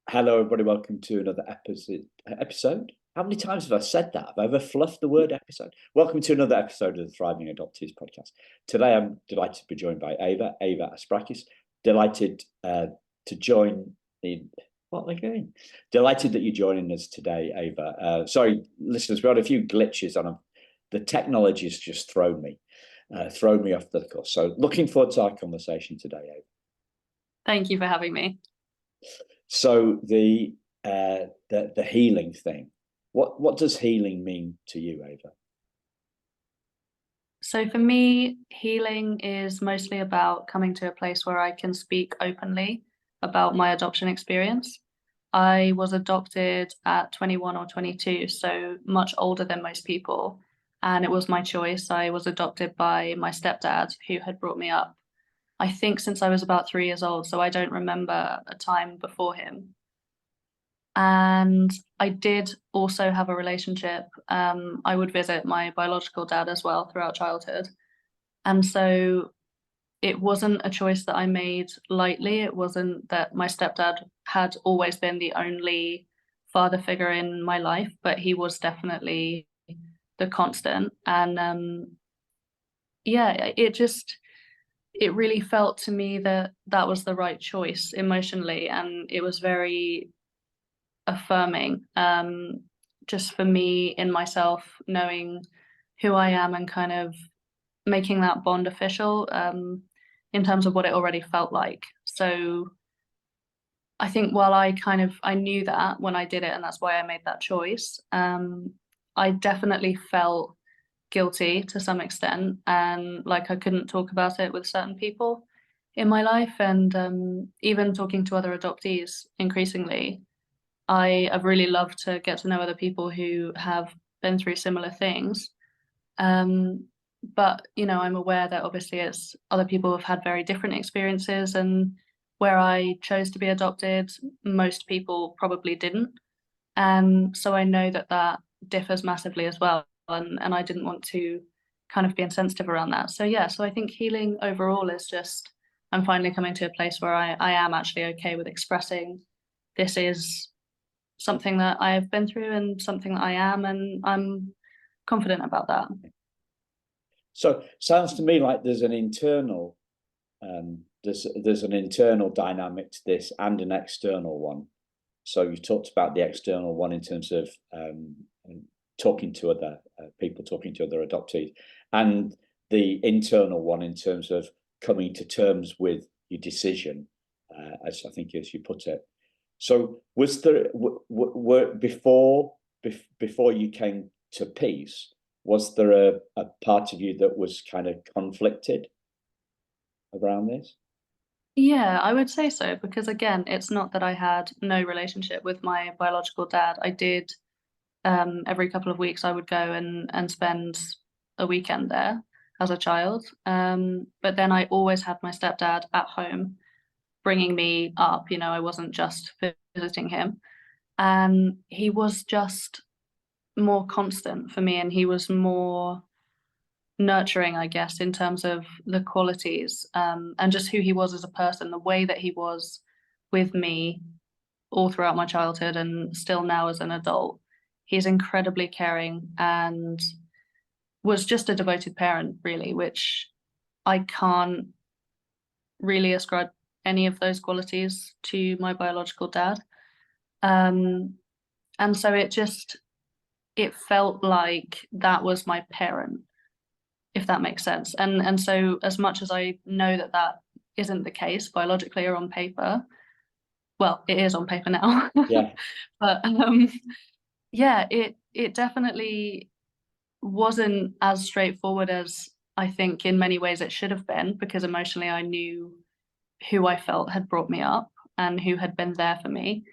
Hello, everybody. Welcome to another episode. How many times have I said that? Have I ever fluffed the word episode? Welcome to another episode of the Thriving Adoptees podcast. Today, I'm delighted to be joined by Eva Asprakis. Delighted to join in. What am I going? Delighted that you're joining us today, Eva. Sorry, listeners, we had a few glitches on them. The technology has just thrown me off the course. So, looking forward to our conversation today, Eva. Thank you for having me. So the healing thing, what does healing mean to you, Eva? So for me, healing is mostly about coming to a place where I can speak openly about my adoption experience. I was adopted at 21 or 22, so much older than most people. And it was my choice. I was adopted by my stepdad, who had brought me up, I think, since I was about 3 years old. So I don't remember a time before him. And I did also have a relationship. I would visit my biological dad as well throughout childhood. And so it wasn't a choice that I made lightly. It wasn't that my stepdad had always been the only father figure in my life, but he was definitely the constant. And yeah, it really felt to me that that was the right choice emotionally. And it was very affirming, just for me in myself, knowing who I am and kind of making that bond official, in terms of what it already felt like. So I think while I knew that when I did it, and that's why I made that choice, I definitely felt guilty to some extent, and like I couldn't talk about it with certain people in my life, and even talking to other adoptees increasingly. I've really loved to get to know other people who have been through similar things. Um, but I'm aware that obviously it's other people have had very different experiences, and where I chose to be adopted, most people probably didn't. And so I know that that differs massively as well, and I didn't want to kind of be insensitive around that. So yeah, so I think healing overall is just I'm finally coming to a place where I am actually okay with expressing this is something that I've been through and something that I am, and I'm confident about that. So sounds to me like there's an internal there's an internal dynamic to this and an external one. So you talked about the external one in terms of talking to other people, talking to other adoptees, and the internal one in terms of coming to terms with your decision, as I think as you put it. So was there were before you came to peace, was there a part of you that was kind of conflicted around this? Yeah, I would say so, because again, it's not that I had no relationship with my biological dad. I did, every couple of weeks I would go and spend a weekend there as a child. But then I always had my stepdad at home bringing me up. I wasn't just visiting him. And he was just more constant for me, and he was more nurturing, I guess, in terms of the qualities, and just who he was as a person, the way that he was with me all throughout my childhood and still now as an adult. He's incredibly caring and was just a devoted parent, really, which I can't really ascribe any of those qualities to my biological dad. Um, and so it felt like that was my parent, if that makes sense. And so as much as I know that that isn't the case biologically or on paper, well, it is on paper now. Yeah. But yeah, it definitely wasn't as straightforward as I think in many ways it should have been, because emotionally I knew who I felt had brought me up and who had been there for me,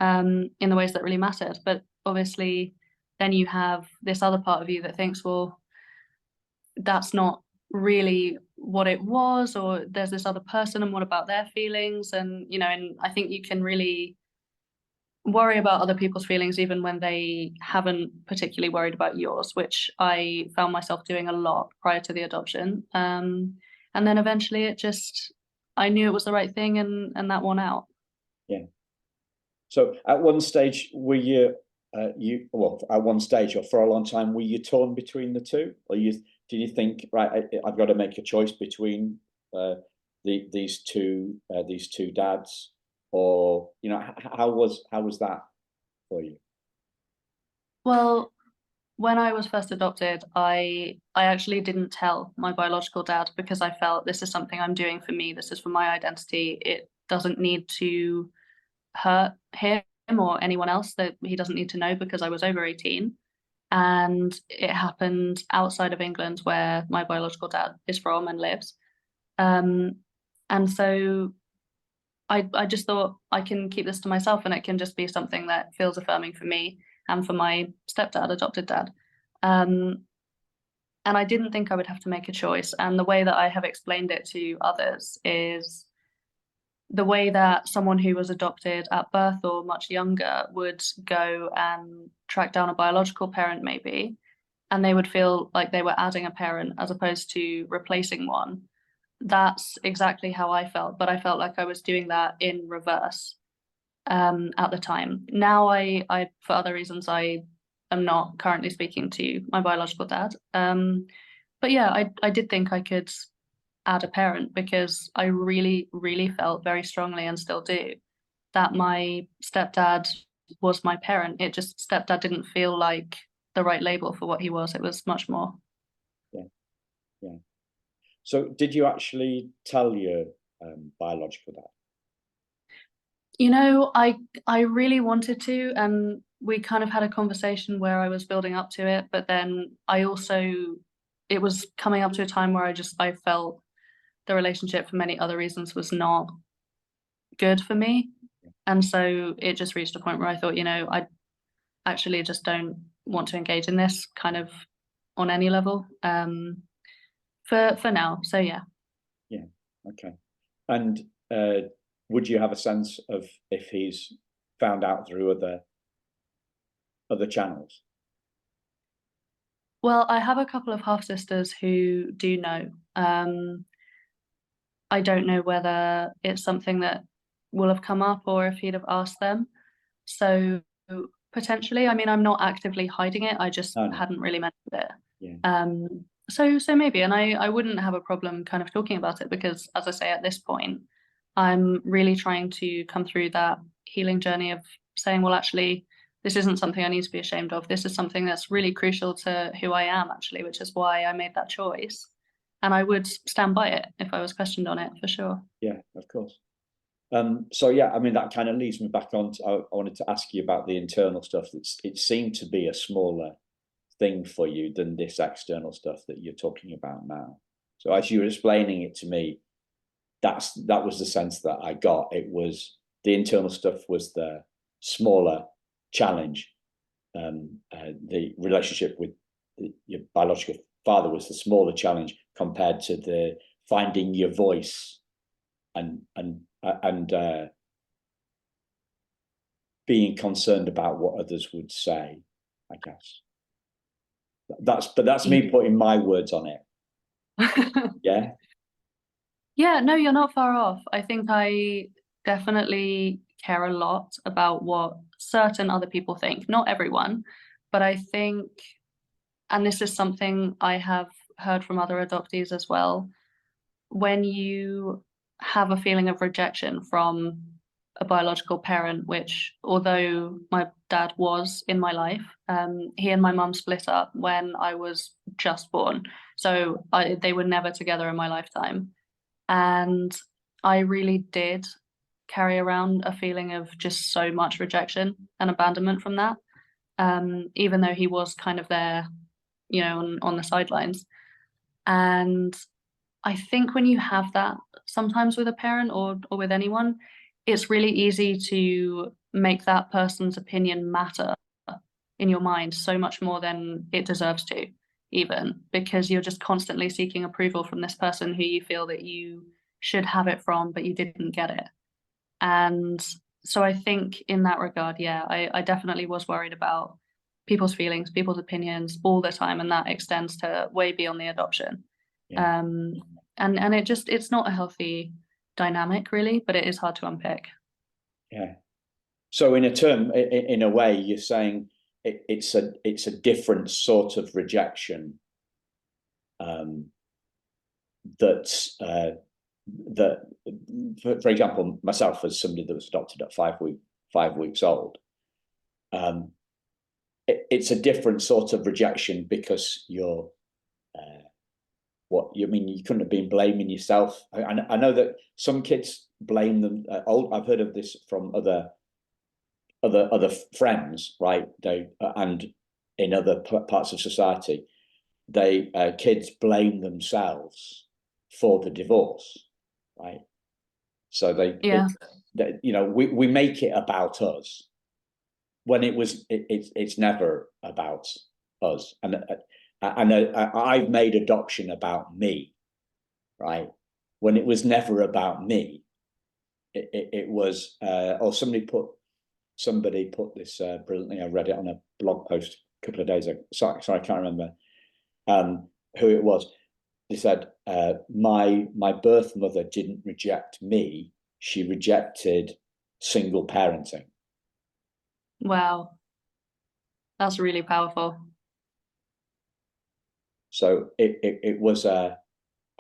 in the ways that really mattered. But obviously then you have this other part of you that thinks, well, that's not really what it was, or there's this other person, and what about their feelings? And I think you can really worry about other people's feelings even when they haven't particularly worried about yours, which I found myself doing a lot prior to the adoption. And then eventually I knew it was the right thing, and that won out. Yeah. So at one stage, were you, well, at one stage or for a long time, were you torn between the two? Or did you think, right, I've got to make a choice between these two dads? Or, you know, how was that for you? Well, when I was first adopted, I actually didn't tell my biological dad because I felt this is something I'm doing for me. This is for my identity. It doesn't need to hurt him or anyone else, that he doesn't need to know because I was over 18. And it happened outside of England where my biological dad is from and lives. Um, and so I just thought I can keep this to myself and it can just be something that feels affirming for me and for my stepdad, adopted dad. Um, and I didn't think I would have to make a choice. And the way that I have explained it to others is the way that someone who was adopted at birth or much younger would go and track down a biological parent, maybe, and they would feel like they were adding a parent as opposed to replacing one. That's exactly how I felt, but I felt like I was doing that in reverse at the time. Now, I for other reasons, I am not currently speaking to my biological dad. But yeah, I did think I could add a parent because I really, really felt very strongly and still do that my stepdad was my parent. It just, stepdad didn't feel like the right label for what he was. It was much more. Yeah, yeah. So did you actually tell your biological dad? You know, I really wanted to, and we kind of had a conversation where I was building up to it, but then I also, it was coming up to a time where I felt the relationship for many other reasons was not good for me. And so it just reached a point where I thought, you know, I actually just don't want to engage in this kind of on any level for now. So yeah. Yeah. Okay. And would you have a sense of if he's found out through other channels? Well, I have a couple of half sisters who do know. I don't know whether it's something that will have come up or if he'd have asked them. So potentially, I mean, I'm not actively hiding it. I just No, no. hadn't really mentioned it. Yeah. So maybe, and I wouldn't have a problem kind of talking about it because, as I say, at this point, I'm really trying to come through that healing journey of saying, well, actually, this isn't something I need to be ashamed of. This is something that's really crucial to who I am, actually, which is why I made that choice. And I would stand by it if I was questioned on it, for sure. Yeah, of course. So yeah, I mean, that kind of leads me back on to, I wanted to ask you about the internal stuff. It seemed to be a smaller thing for you than this external stuff that you're talking about now. So as you were explaining it to me, that was the sense that I got. It was the internal stuff was the smaller challenge. The relationship with your biological father was the smaller challenge compared to the finding your voice and being concerned about what others would say, I guess. That's me putting my words on it. Yeah. Yeah, no, you're not far off. I think I definitely care a lot about what certain other people think. Not everyone, but I think, and this is something I have heard from other adoptees as well, when you have a feeling of rejection from a biological parent, which although my dad was in my life, he and my mum split up when I was just born. So they were never together in my lifetime. And I really did carry around a feeling of just so much rejection and abandonment from that. Even though he was kind of there, you know, on the sidelines. And I think when you have that sometimes with a parent or with anyone, it's really easy to make that person's opinion matter in your mind so much more than it deserves to, even because you're just constantly seeking approval from this person who you feel that you should have it from, but you didn't get it. And so I think in that regard, yeah, I definitely was worried about people's feelings, people's opinions all the time, and that extends to way beyond the adoption. Yeah. And it's not a healthy dynamic really, but it is hard to unpick. Yeah. So in a way, you're saying it's a different sort of rejection that for example, myself as somebody that was adopted at 5 weeks old, it's a different sort of rejection because you're what you mean. You couldn't have been blaming yourself. I know that some kids blame them. I've heard of this from other friends, right? They and in other parts of society, kids blame themselves for the divorce, right? So we make it about us when it's never about us. And I've made adoption about me, right? When it was never about me. It was, or somebody put this brilliantly. I read it on a blog post a couple of days ago. Sorry, I can't remember who it was. They said, my birth mother didn't reject me. She rejected single parenting. Wow. That's really powerful. So it was, I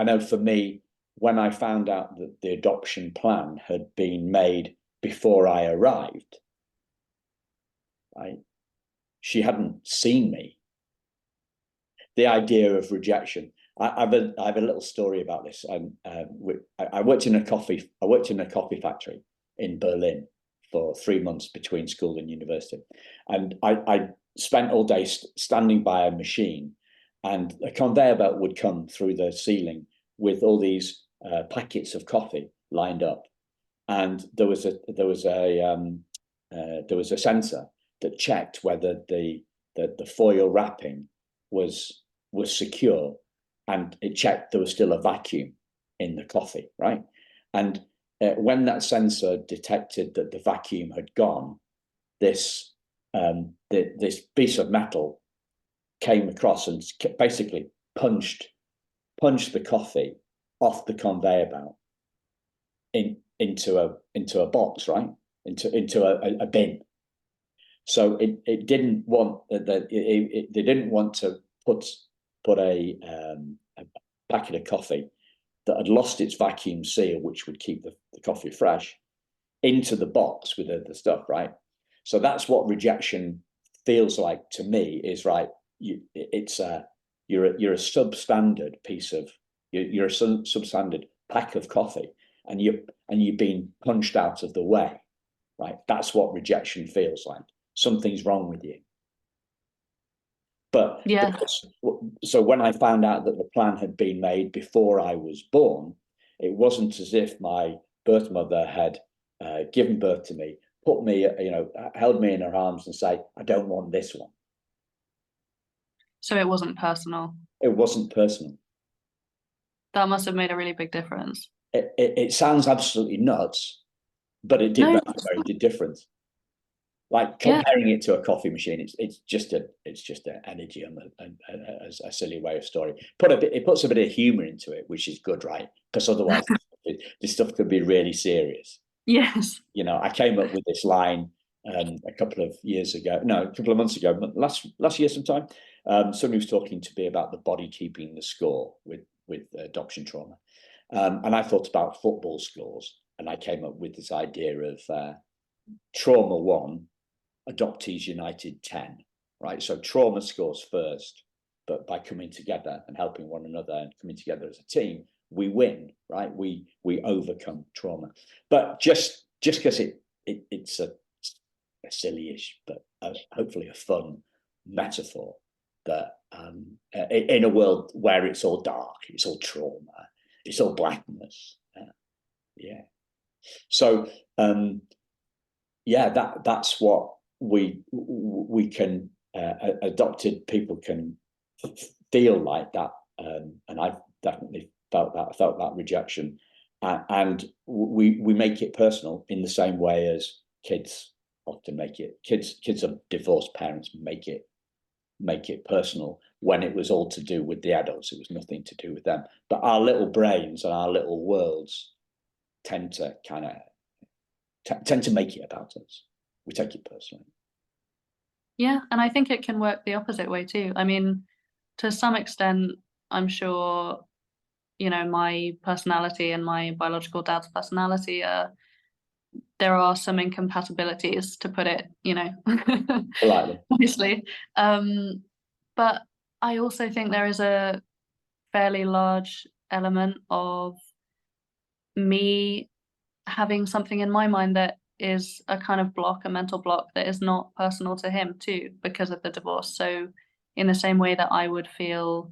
know for me, when I found out that the adoption plan had been made before I arrived, right, she hadn't seen me. The idea of rejection. I have a little story about this. I worked in a coffee factory in Berlin for 3 months between school and university, and I spent all day standing by a machine, and a conveyor belt would come through the ceiling with all these packets of coffee lined up, and there was a sensor that checked whether the foil wrapping was secure, and it checked there was still a vacuum in the coffee, right? And when that sensor detected that the vacuum had gone, this piece of metal came across and basically punched the coffee off the conveyor belt into a box, right? Into a bin. So it didn't want they didn't want to put a packet of coffee that had lost its vacuum seal, which would keep the coffee fresh, into the box with the stuff, right? So that's what rejection feels like to me. Is right. You're a substandard piece of you're a substandard pack of coffee, and you've been punched out of the way, right? That's what rejection feels like. Something's wrong with you. But yeah. So when I found out that the plan had been made before I was born, it wasn't as if my birth mother had given birth to me, put me, held me in her arms and say, "I don't want this one." So it wasn't personal. It wasn't personal. That must have made a really big difference. It sounds absolutely nuts, but it did make a very big difference. Like comparing it to a coffee machine, it's just an idiom, a silly way of story. It puts a bit of humor into it, which is good, right? Because otherwise, this stuff could be really serious. Yes. I came up with this line a couple of months ago, last year sometime. Somebody was talking to me about the body keeping the score with adoption trauma, and I thought about football scores, and I came up with this idea of trauma 1. Adoptees United 10, right? So trauma scores first, but by coming together and helping one another and coming together as a team, we win, right? We overcome trauma. But just because it's a silly-ish, but hopefully a fun metaphor that in a world where it's all dark, it's all trauma, it's all blackness. Yeah. So that's what we can adopted people can feel like that, and I've definitely felt that rejection, and we make it personal in the same way as kids often make it. Kids of divorced parents make it personal when it was all to do with the adults. It was nothing to do with them. But our little brains and our little worlds tend to make it about us. we take it personally. Yeah, and I think it can work the opposite way too. I mean, to some extent, I'm sure, you know, my personality and my biological dad's personality there are some incompatibilities, to put it, you know, Politely. obviously. But I also think there is a fairly large element of me having something in my mind that is a kind of block, a mental block that is not personal to him too, because of the divorce. So in the same way that I would feel,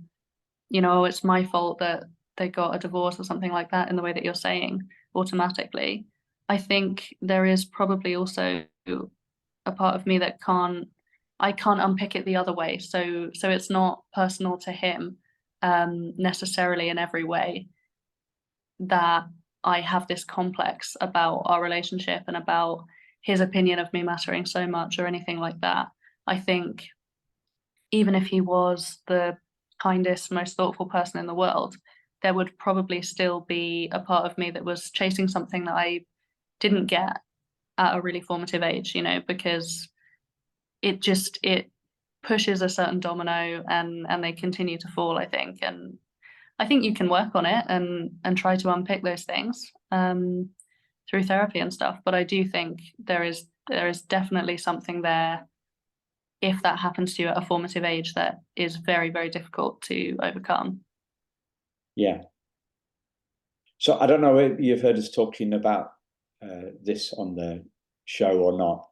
you know, it's my fault that they got a divorce or something like that, in the way that you're saying automatically, I think there is probably also a part of me that I can't unpick it the other way. So it's not personal to him necessarily in every way, that I have this complex about our relationship and about his opinion of me mattering so much or anything like that. I think even if he was the kindest, most thoughtful person in the world, there would probably still be a part of me that was chasing something that I didn't get at a really formative age, you know, because it pushes a certain domino and they continue to fall, I think. And I think you can work on it and try to unpick those things through therapy and stuff. But I do think there is definitely something there, if that happens to you at a formative age, that is very, very difficult to overcome. Yeah. So I don't know if you've heard us talking about this on the show or not.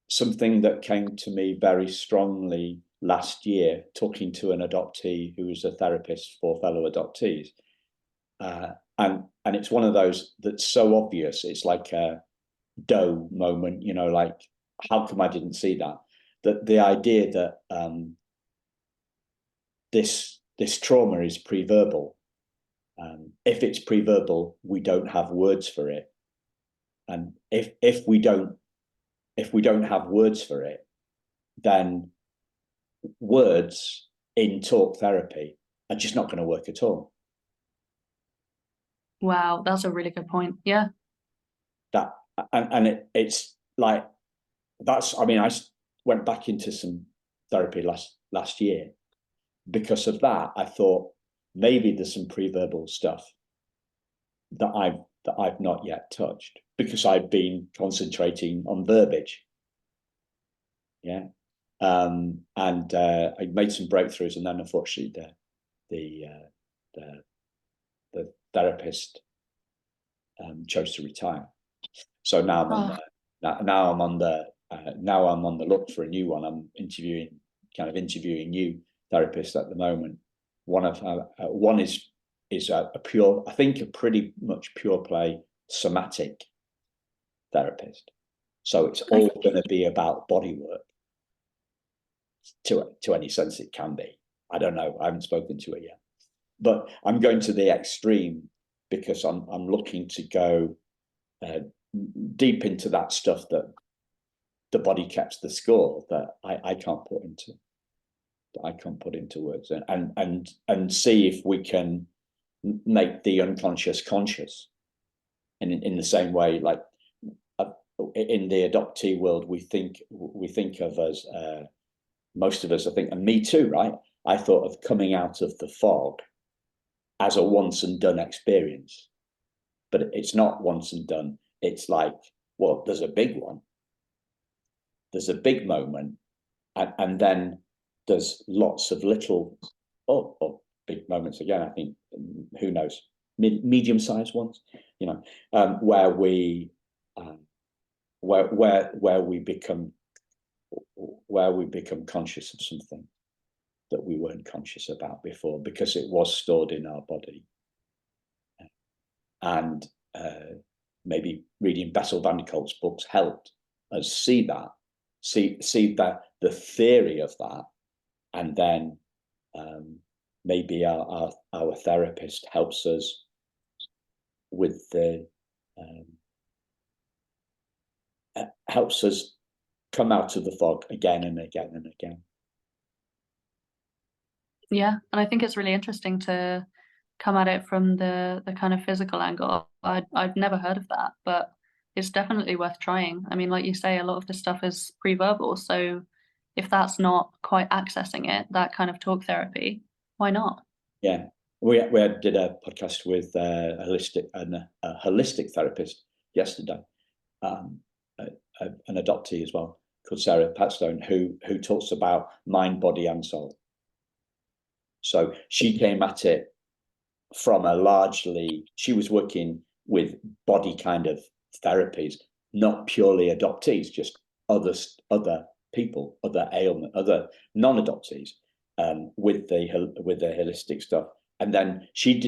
Something that came to me very strongly last year, talking to an adoptee who was a therapist for fellow adoptees. And it's one of those that's so obvious. It's like a dough moment, you know, like, how come I didn't see that? That the idea that this trauma is pre-verbal. If it's pre-verbal, we don't have words for it. And if we don't have words for it, then words in talk therapy are just not going to work at all. Wow, that's a really good point. Yeah. That and it's like, that's, I mean, I went back into some therapy last year because of that. I thought maybe there's some pre-verbal stuff that I've not yet touched because I've been concentrating on verbiage. Yeah. And I made some breakthroughs, and then unfortunately the therapist chose to retire. So now I'm on the look for a new one. I'm interviewing new therapists at the moment. One is a pure, I think, a pretty much pure play somatic therapist. So it's all going to be about body work to any sense it can be. I don't know. I haven't spoken to it yet, but I'm going to the extreme because I'm looking to go deep into that stuff that the body keeps the score that I can't put into words, and see if we can make the unconscious conscious. And in the same way, like in the adoptee world, we think of as most of us, I think, and me too, right? I thought of coming out of the fog as a once and done experience, but it's not once and done. It's like, well, there's a big one. There's a big moment, and then there's lots of little, big moments again. I think, who knows, medium-sized ones, you know, where we become conscious of something that we weren't conscious about before because it was stored in our body. And maybe reading Bessel van der Kolk's books helped us see that the theory of that, and then maybe our therapist helps us with helps us come out of the fog again and again and again. Yeah, and I think it's really interesting to come at it from the kind of physical angle. I've never heard of that, but it's definitely worth trying. I mean, like you say, a lot of this stuff is pre-verbal, so if that's not quite accessing it, that kind of talk therapy, why not? Yeah, we did a podcast with a holistic therapist yesterday, an adoptee as well, called Sarah Patstone, who talks about mind, body, and soul. So she came at it from she was working with body kind of therapies, not purely adoptees, just other people, other ailment, other non-adoptees, with the holistic stuff. And then she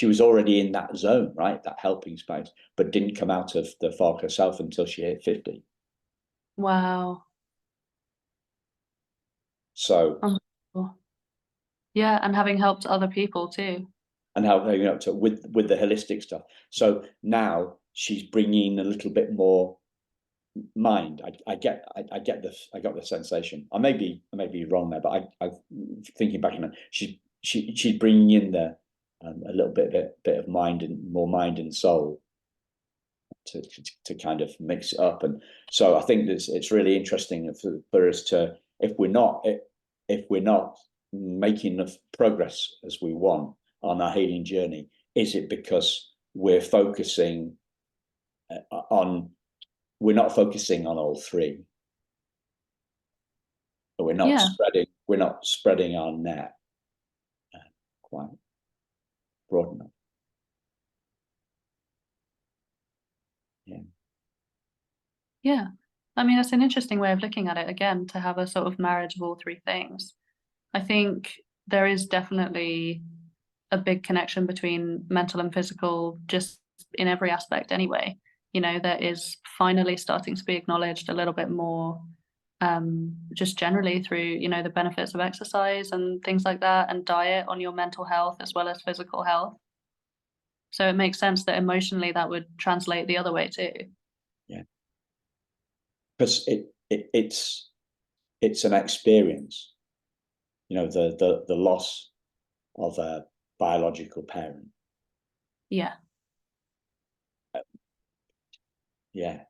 was already in that zone, right, that helping space, but didn't come out of the fog herself until she hit 50. Wow. So yeah, and having helped other people too. And how with the holistic stuff. So now she's bringing a little bit more mind. I get the sensation. I may be wrong there, but I thinking back in it, she's bringing in a little bit of mind and more mind and soul to kind of mix it up. And so I think it's really interesting for us to, if we're not making enough progress as we want on our healing journey, is it because we're not focusing on all three? But we're not spreading our net quite broad enough. Yeah. I mean, it's an interesting way of looking at it, again, to have a sort of marriage of all three things. I think there is definitely a big connection between mental and physical, just in every aspect anyway. That is finally starting to be acknowledged a little bit more, just generally through, the benefits of exercise and things like that, and diet on your mental health as well as physical health. So it makes sense that emotionally that would translate the other way too. Yeah. Because it's an experience, the loss of a biological parent. Yeah. Yeah.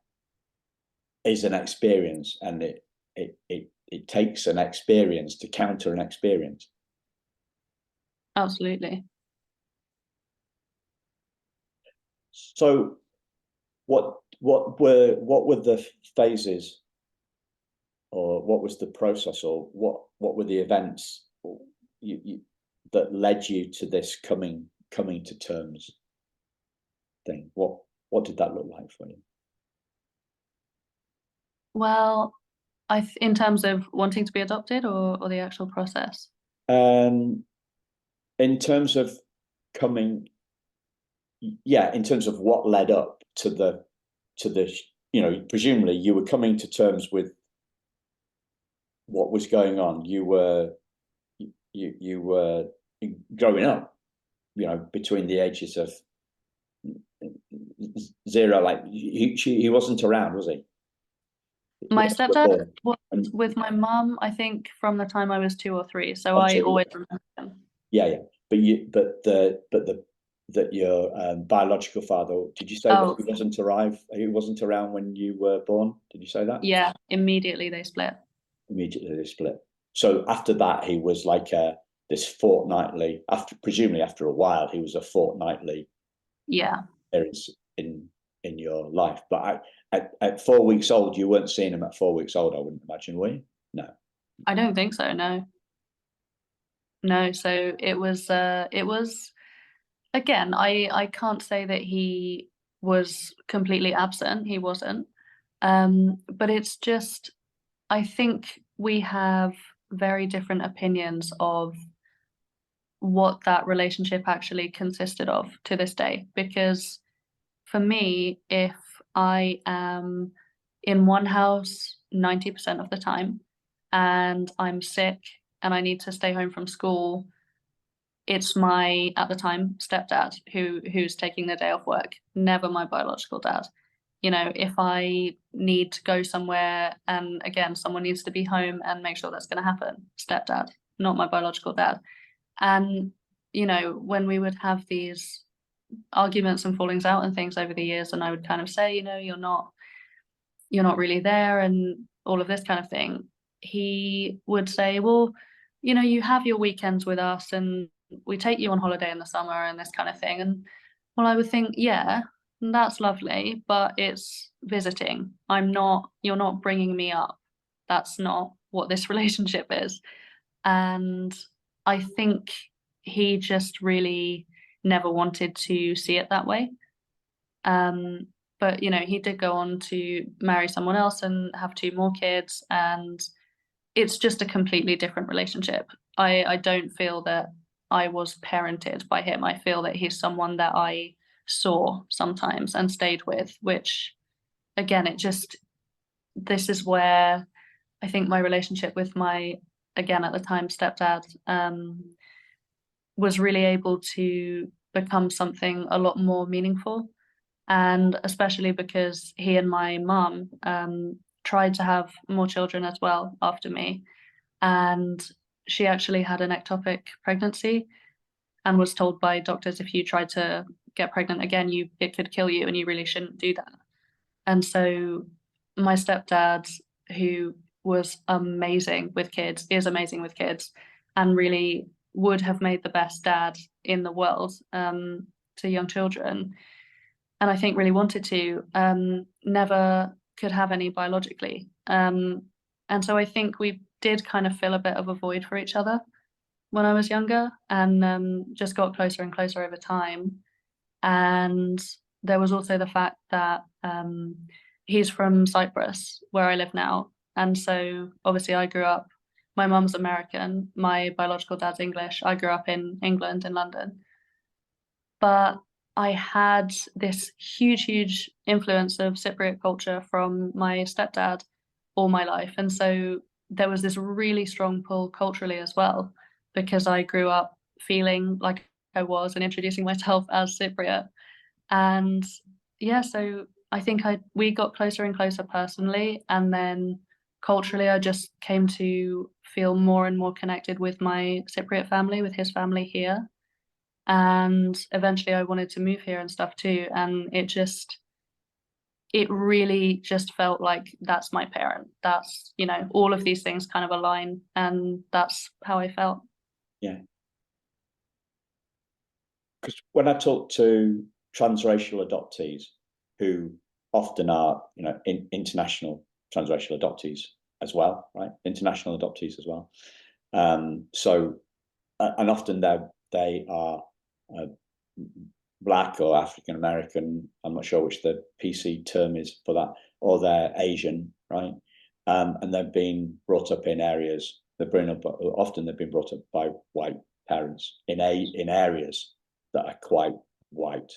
Is an experience, and it takes an experience to counter an experience. Absolutely. So what were the phases, or what was the process, or what were the events that led you to this coming to terms thing? What did that look like for you? Well, in terms of wanting to be adopted, or the actual process? In terms of in terms of what led up to the presumably you were coming to terms with what was going on. You were growing up, between the ages of 0, like he wasn't around, was he? My stepdad was with my mum, I think, from the time I was 2 or 3, so I always remember him. Yeah. But your biological father, did you say that he wasn't around when you were born? Did you say that? Yeah, immediately they split. So after that, he was like this fortnightly, presumably after a while, he was a fortnightly appearance in your life. But at 4 weeks old, you weren't seeing him at 4 weeks old, I wouldn't imagine, were you? No. I don't think so, no. No, so it was again, I can't say that he was completely absent, he wasn't. But it's just, I think we have very different opinions of what that relationship actually consisted of to this day. Because for me, if I am in one house 90% of the time and I'm sick and I need to stay home from school, it's my, at the time, stepdad who's taking the day off work, never my biological dad. If I need to go somewhere and again, someone needs to be home and make sure that's going to happen, stepdad, not my biological dad. And, when we would have these arguments and fallings out and things over the years, and I would kind of say, you're not really there, and all of this kind of thing, he would say, well, you have your weekends with us, and we take you on holiday in the summer and this kind of thing. And well, I would think, yeah, that's lovely, but it's visiting. You're not bringing me up. That's not what this relationship is. And I think he just really never wanted to see it that way. But he did go on to marry someone else and have 2 more kids, and it's just a completely different relationship. I don't feel that I was parented by him. I feel that he's someone that I saw sometimes and stayed with, which again, this is where I think my relationship with my, again, at the time, stepdad, was really able to become something a lot more meaningful. And especially because he and my mum tried to have more children as well after me. And she actually had an ectopic pregnancy and was told by doctors, if you tried to get pregnant again, it could kill you, and you really shouldn't do that. And so my stepdad, who was amazing with kids, is amazing with kids, and really would have made the best dad in the world to young children, and I think really wanted to, never could have any biologically. And so I think we did kind of fill a bit of a void for each other when I was younger, and just got closer and closer over time. And there was also the fact that he's from Cyprus, where I live now. And so obviously my mum's American, my biological dad's English. I grew up in England, in London. But I had this huge, huge influence of Cypriot culture from my stepdad all my life. And so there was this really strong pull culturally as well, because I grew up feeling like I was and introducing myself as Cypriot. And yeah, so I think we got closer and closer personally. And then culturally, I just came to feel more and more connected with my Cypriot family, with his family here. And eventually I wanted to move here and stuff too, and it really just felt like that's my parent. That's, all of these things kind of align, and that's how I felt. Yeah. Because when I talk to transracial adoptees, who often are, international transracial adoptees as well, right? International adoptees as well. So, and often they are Black or African American. I'm not sure which the PC term is for that, or they're Asian, right? And they've been brought up in areas. Often they've been brought up by white parents in areas that are quite white.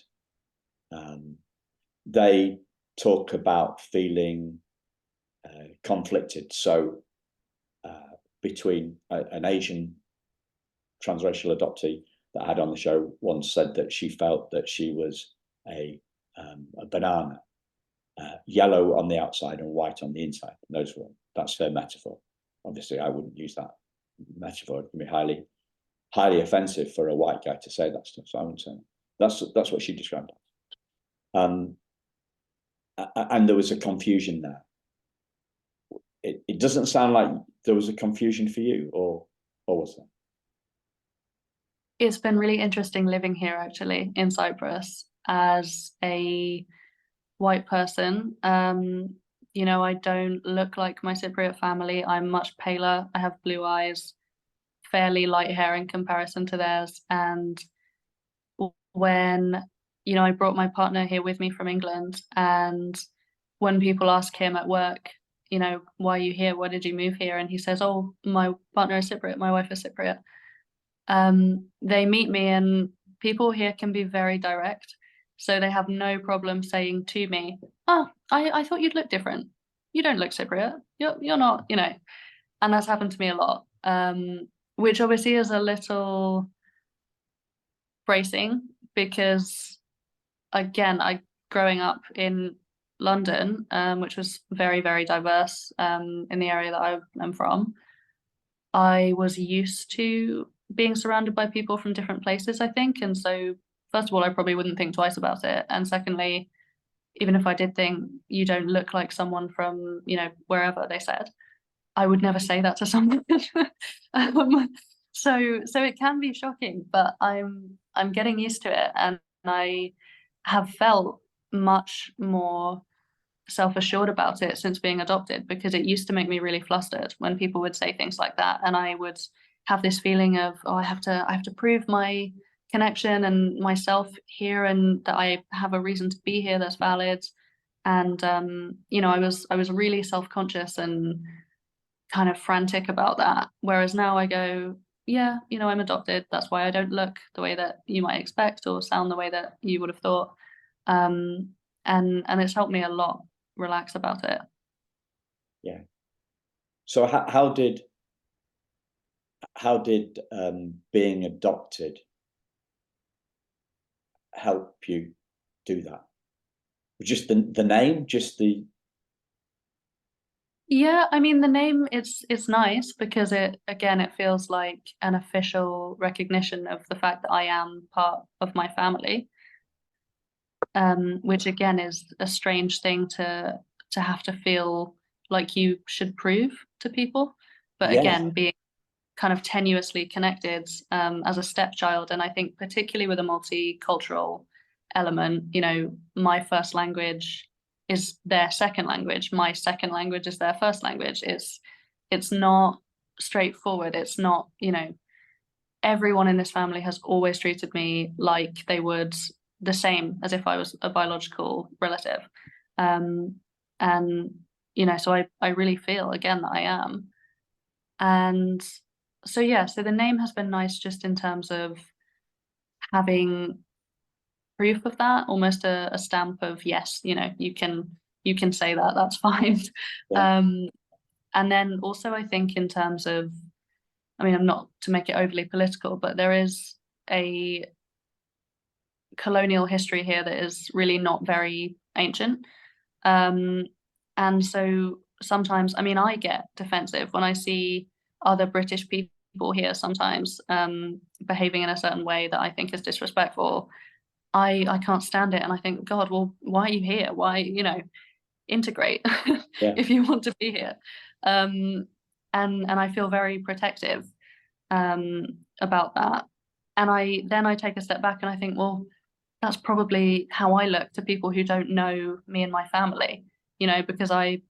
They talk about feeling conflicted. So between an Asian transracial adoptee that I had on the show once said that she felt that she was a banana, yellow on the outside and white on the inside. That's her metaphor. Obviously, I wouldn't use that metaphor. It can be highly, highly offensive for a white guy to say that stuff. So I wouldn't say that. That's what she described. And there was a confusion there. It doesn't sound like there was a confusion for you, or was there? It's been really interesting living here, actually, in Cyprus as a white person. I don't look like my Cypriot family. I'm much paler. I have blue eyes, fairly light hair in comparison to theirs. And when, I brought my partner here with me from England, and when people ask him at work, why are you here? Why did you move here? And he says, oh, my partner is Cypriot, my wife is Cypriot. They meet me, and people here can be very direct. So they have no problem saying to me, oh, I thought you'd look different. You don't look Cypriot. You're not, and that's happened to me a lot. Which obviously is a little bracing, because again, growing up in London, which was very, very diverse, in the area that I am from, I was used to being surrounded by people from different places, I think. And so first of all, I probably wouldn't think twice about it. And secondly, even if I did think you don't look like someone from, wherever they said, I would never say that to someone. So it can be shocking, but I'm getting used to it, and I have felt much more self-assured about it since being adopted, because it used to make me really flustered when people would say things like that, and I would have this feeling of, oh, I have to prove my connection and myself here, and that I have a reason to be here that's valid. And I was really self-conscious and kind of frantic about that. Whereas now I go, yeah, I'm adopted. That's why I don't look the way that you might expect or sound the way that you would have thought. And it's helped me a lot relax about it. Yeah. So how did being adopted help you do that? Just the name, Yeah, I mean, the name, it's nice because it feels like an official recognition of the fact that I am part of my family, which again is a strange thing to have to feel like you should prove to people. But yeah, again, being kind of tenuously connected as a stepchild, and I think particularly with a multicultural element, my first language is their second language, my second language is their first language. It's not straightforward. It's not, everyone in this family has always treated me like they would, the same as if I was a biological relative. And so I really feel again that I am. And so yeah, so the name has been nice just in terms of having proof of that, almost a stamp of, yes, you can say that, that's fine. yeah, Um, and then also I think in terms of, I mean, I'm not to make it overly political, but there is a colonial history here that is really not very ancient. Um, and so sometimes, I mean, I get defensive when I see other British people here sometimes behaving in a certain way that I think is disrespectful. I can't stand it. And I think, God, well, why are you here? Why, integrate yeah, if you want to be here. And I feel very protective about that. And I take a step back and I think, well, that's probably how I look to people who don't know me and my family, because I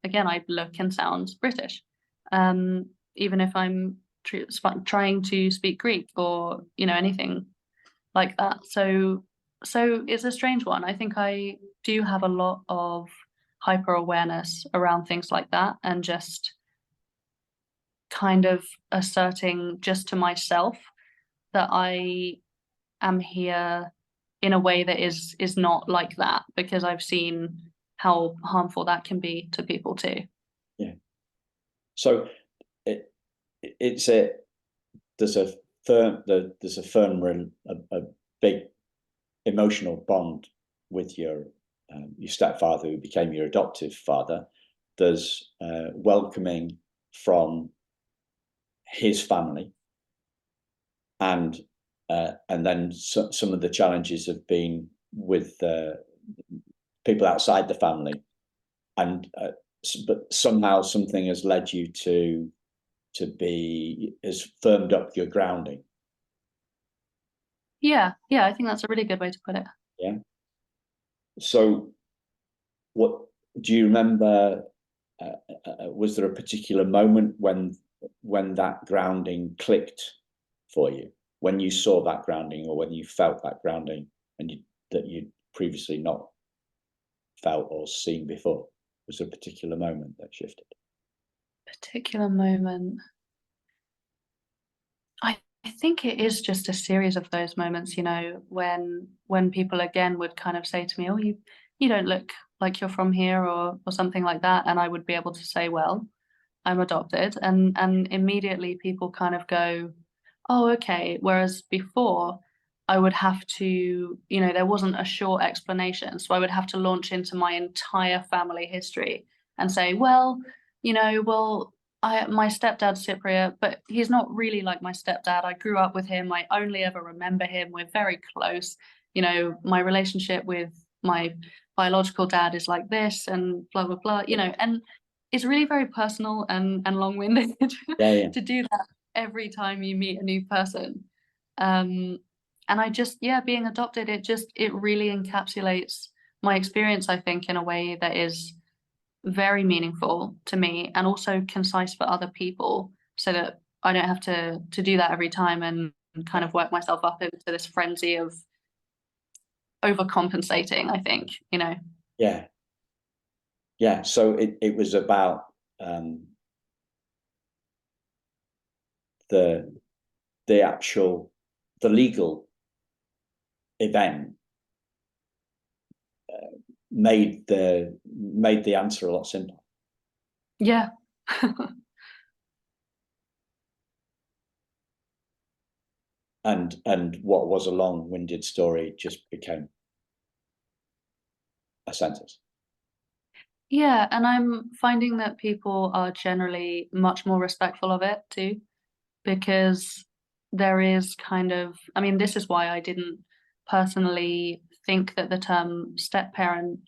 look and sound British, even if I'm trying to speak Greek or, anything like that. So it's a strange one. I think I do have a lot of hyper awareness around things like that, and just kind of asserting just to myself that I am here in a way that is not like that, because I've seen how harmful that can be to people too. yeah. So it's a there's a a big emotional bond with your stepfather, who became your adoptive father. There's welcoming from his family, and then some of the challenges have been with people outside the family, and but somehow something has led you to has firmed up your grounding. Yeah, I think that's a really good way to put it. Yeah. So, what do you remember? Was there a particular moment when that grounding clicked for you? When you saw that grounding, or when you felt that grounding, and that you'd previously not felt or seen before? Was there a particular moment that shifted? Particular moment. I think it is just a series of those moments, when people again would kind of say to me, "Oh, you don't look like you're from here," or something like that, and I would be able to say, "Well, I'm adopted," and immediately people kind of go, "Oh, okay." Whereas before, I would have to, there wasn't a short explanation, so I would have to launch into my entire family history and say, "Well, well, my stepdad's Cypriot, but he's not really like my stepdad. I grew up with him. I only ever remember him. We're very close. you know, my relationship with my biological dad is like this and blah, blah, blah, you know, and it's really very personal and long-winded Yeah. to do that every time you meet a new person. And I just, yeah, being adopted, it really encapsulates my experience, I think, in a way that is very meaningful to me and also concise for other people so that I don't have to do that every time and kind of work myself up into this frenzy of overcompensating, I think, you know. Yeah. Yeah. So it was about the legal event made the answer a lot simpler. Yeah. And what was a long-winded story just became a sentence. Yeah, and I'm finding that people are generally much more respectful of it too, because there is kind of, I mean, this is why I didn't personally think that the term step parent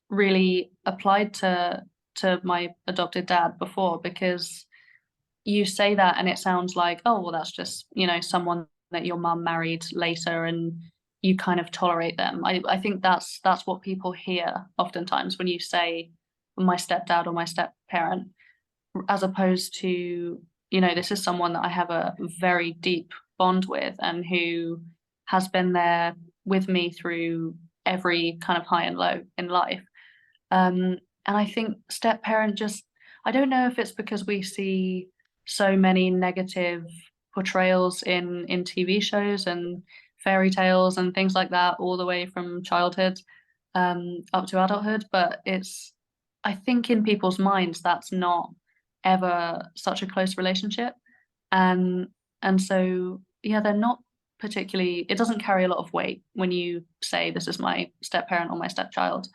really applied to my adopted dad before, because you say that and it sounds like, oh, well, that's just, you know, someone that your mum married later and you kind of tolerate them. I think that's what people hear oftentimes when you say my stepdad or my step parent, as opposed to, you know, this is someone that I have a very deep bond with and who has been there with me through every kind of high and low in life. And I think step parent just, I don't know if it's because we see so many negative portrayals in TV shows and fairy tales and things like that, all the way from childhood up to adulthood. But it's, I think in people's minds, that's not ever such a close relationship. And and so yeah, they're not particularly, it doesn't carry a lot of weight when you say this is my step parent or my stepchild.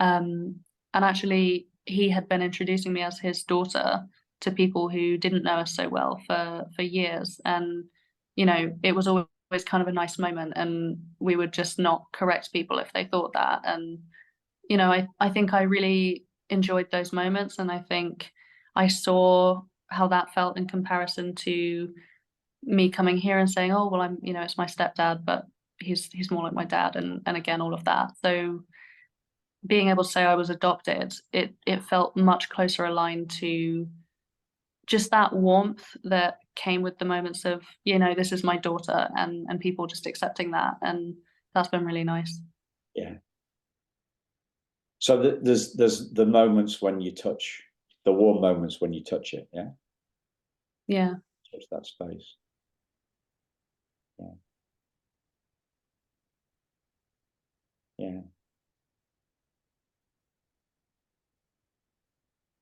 And actually, he had been introducing me as his daughter to people who didn't know us so well for years. And, you know, it was always kind of a nice moment, and we would just not correct people if they thought that. And, you know, I think I really enjoyed those moments, and I think I saw how that felt in comparison to me coming here and saying, oh, well, I'm, you know, it's my stepdad, but he's more like my dad, and again, all of that. So being able to say I was adopted, it felt much closer aligned to just that warmth that came with the moments of, you know, this is my daughter, and people just accepting that, and that's been really nice. Yeah. So there's the moments when you touch, the warm moments when you touch it. Yeah. Yeah. Touch that space. Yeah. Yeah.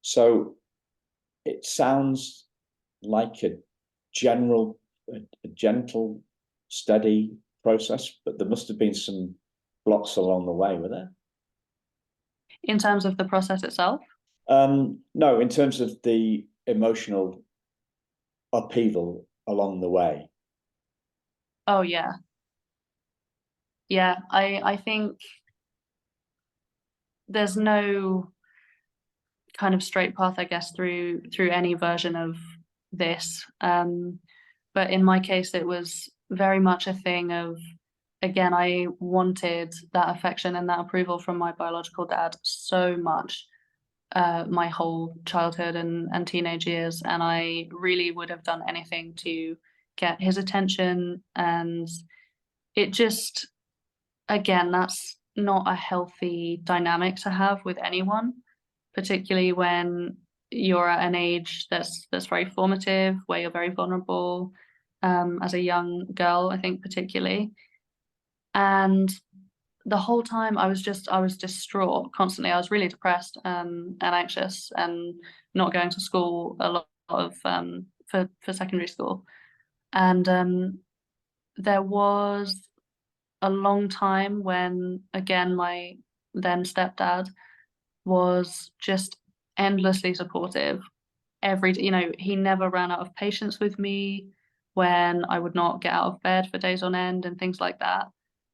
So it sounds like a gentle, steady process, but there must have been some blocks along the way, were there? In terms of the process itself? No, in terms of the emotional upheaval along the way. Oh yeah. Yeah, I think there's no kind of straight path, I guess, through any version of this. But in my case, it was very much a thing of, again, I wanted that affection and that approval from my biological dad so much, my whole childhood and teenage years, and I really would have done anything to get his attention. And it just, again, that's not a healthy dynamic to have with anyone, particularly when you're at an age that's very formative, where you're very vulnerable, as a young girl, I think particularly. And the whole time I was distraught constantly. I was really depressed and anxious and not going to school a lot of for secondary school. And there was a long time when, again, my then stepdad was just endlessly supportive. You know, he never ran out of patience with me when I would not get out of bed for days on end and things like that.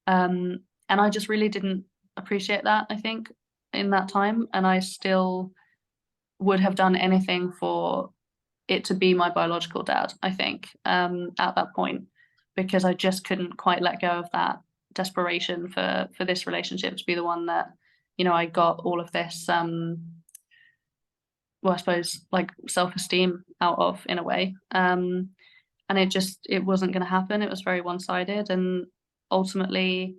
And I just really didn't appreciate that, I think, in that time. And I still would have done anything for it to be my biological dad, I think, at that point, because I just couldn't quite let go of that desperation for this relationship to be the one that, you know, I got all of this well, I suppose like self-esteem out of, in a way. And it wasn't going to happen. It was very one-sided, and ultimately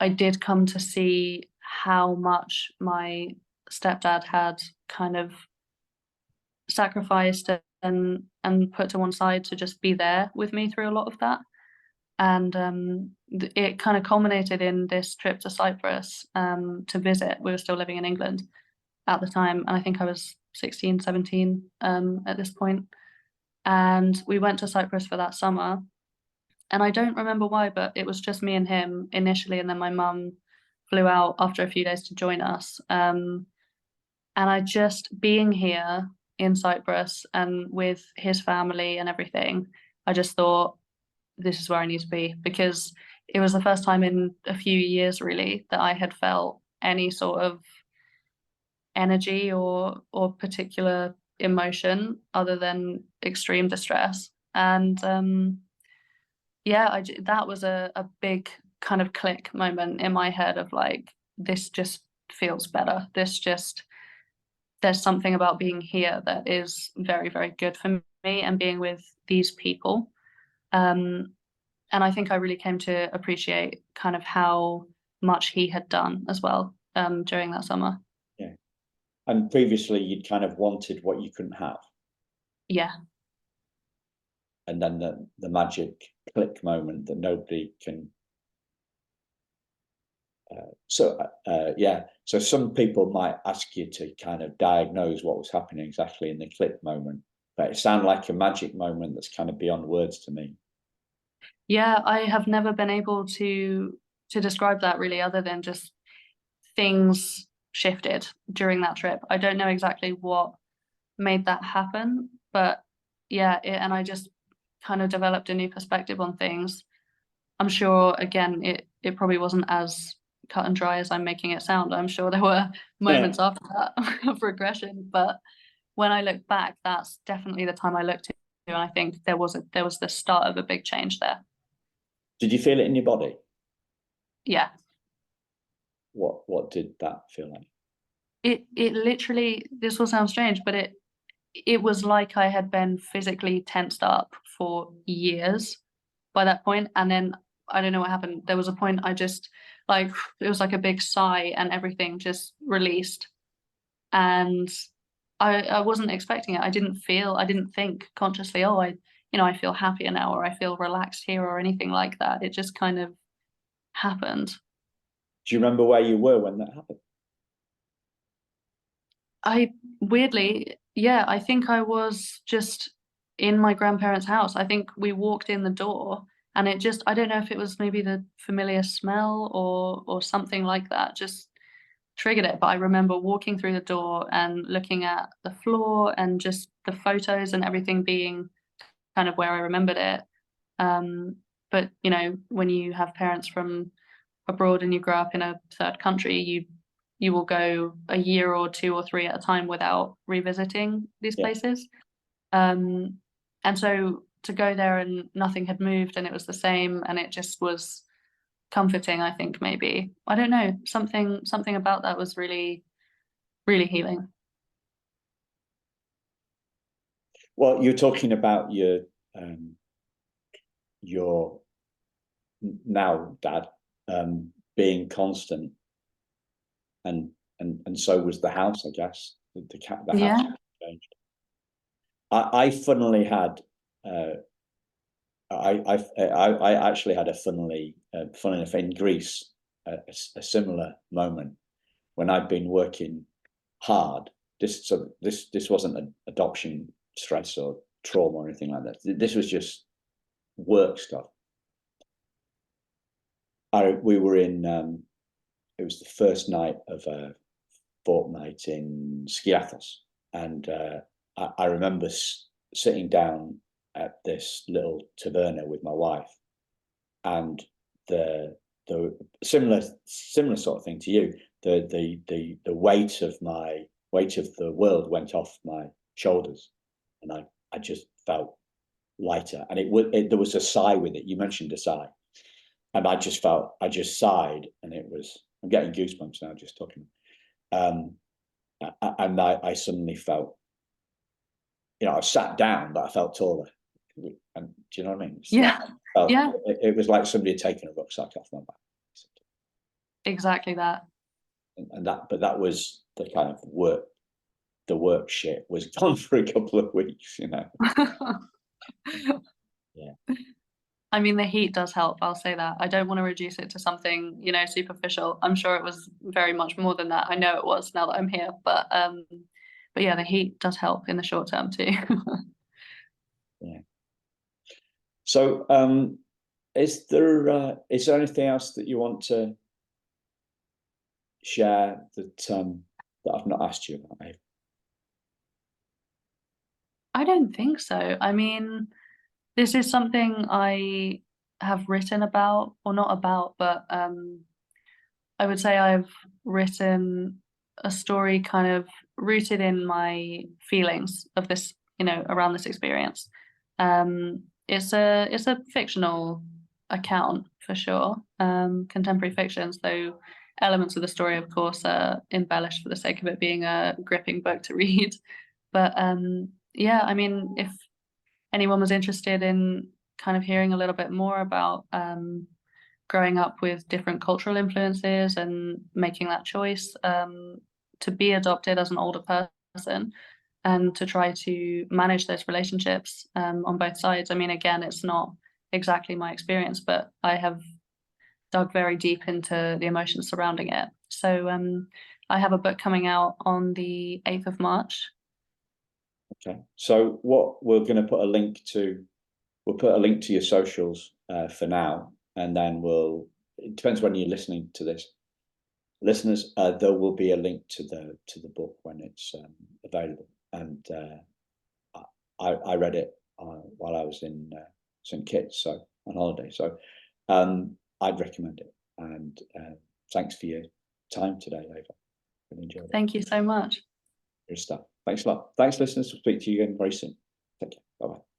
I did come to see how much my stepdad had kind of sacrificed and put to one side to just be there with me through a lot of that. And it kind of culminated in this trip to Cyprus to visit. We were still living in England at the time, and I think I was 16, 17 at this point. And we went to Cyprus for that summer. And I don't remember why, but it was just me and him initially, and then my mum flew out after a few days to join us. And I just, being here in Cyprus and with his family and everything, I just thought, this is where I need to be, because it was the first time in a few years really that I had felt any sort of energy or particular emotion other than extreme distress. And yeah, that was a big kind of click moment in my head of like, this just feels better. There's something about being here that is very, very good for me, and being with these people. And I think I really came to appreciate kind of how much he had done as well during that summer. Yeah. And previously you'd kind of wanted what you couldn't have. Yeah. And then the magic click moment that nobody can. So some people might ask you to kind of diagnose what was happening exactly in the click moment, but it sounded like a magic moment that's kind of beyond words to me. Yeah, I have never been able to describe that really, other than just things shifted during that trip. I don't know exactly what made that happen, but yeah, and I just kind of developed a new perspective on things. I'm sure, again, it probably wasn't as cut and dry as I'm making it sound. I'm sure there were moments after that of regression, but when I look back, that's definitely the time I looked to, and I think there was the start of a big change there. Did you feel it in your body? Yeah. What did that feel like? It literally, this will sound strange, but it was like I had been physically tensed up for years by that point. And then I don't know what happened. There was a point I just, like, it was like a big sigh and everything just released. And I wasn't expecting it. I didn't think consciously, oh, I feel happier now, or I feel relaxed here, or anything like that. It just kind of happened. Do you remember where you were when that happened? I weirdly, yeah, I think I was just in my grandparents' house. I think we walked in the door, and it just, I don't know if it was maybe the familiar smell or something like that, just triggered it. But I remember walking through the door and looking at the floor and just the photos and everything being kind of where I remembered it. But when you have parents from abroad and you grow up in a third country, you will go a year or 2 or 3 at a time without revisiting these places. And so to go there and nothing had moved and it was the same, and it just was comforting, I think. Maybe, I don't know, something about that was really, really healing. Well, you're talking about your now dad being constant, and so was the house, I guess. The house changed. I funnily had I actually had a funny enough in Greece a similar moment when I'd been working hard. This wasn't an adoption stress or trauma or anything like that. This was just work stuff. We were in. It was the first night of a fortnight in Skiathos, and I remember sitting down at this little taverna with my wife, and the the similar sort of thing to you. The weight of the world went off my shoulders, and I just felt lighter. And there was a sigh with it. You mentioned a sigh, and I just sighed, and I'm getting goosebumps now just talking. And I suddenly felt, I sat down, but I felt taller. And do you know what I mean? It was like somebody had taken a rucksack off my back. Exactly that. But that was the kind of work. The work shit was gone for a couple of weeks, Yeah. I mean, the heat does help. I'll say that. I don't want to reduce it to something, superficial. I'm sure it was very much more than that. I know it was now that I'm here, but yeah, the heat does help in the short term too. Yeah. So, is there anything else that you want to share that I've not asked you about, Eva? I don't think so. I mean, this is something I have written about, or not about, but I would say I've written a story kind of rooted in my feelings of this, around this experience. It's a fictional account for sure, contemporary fiction. So elements of the story, of course, are embellished for the sake of it being a gripping book to read. But yeah, I mean, if anyone was interested in kind of hearing a little bit more about growing up with different cultural influences and making that choice to be adopted as an older person and to try to manage those relationships on both sides. I mean, again, it's not exactly my experience, but I have dug very deep into the emotions surrounding it. So I have a book coming out on the 8th of March. Okay. So what we're going to put a link to, your socials for now, and then it depends when you're listening to this, listeners, there will be a link to the book when it's available. And I read it while I was in St. Kitts, so on holiday. So I'd recommend it. And thanks for your time today, Eva. Really enjoyed it. Thank you so much. Good stuff. Thanks a lot. Thanks, listeners. We'll speak to you again very soon. Take care. Bye-bye.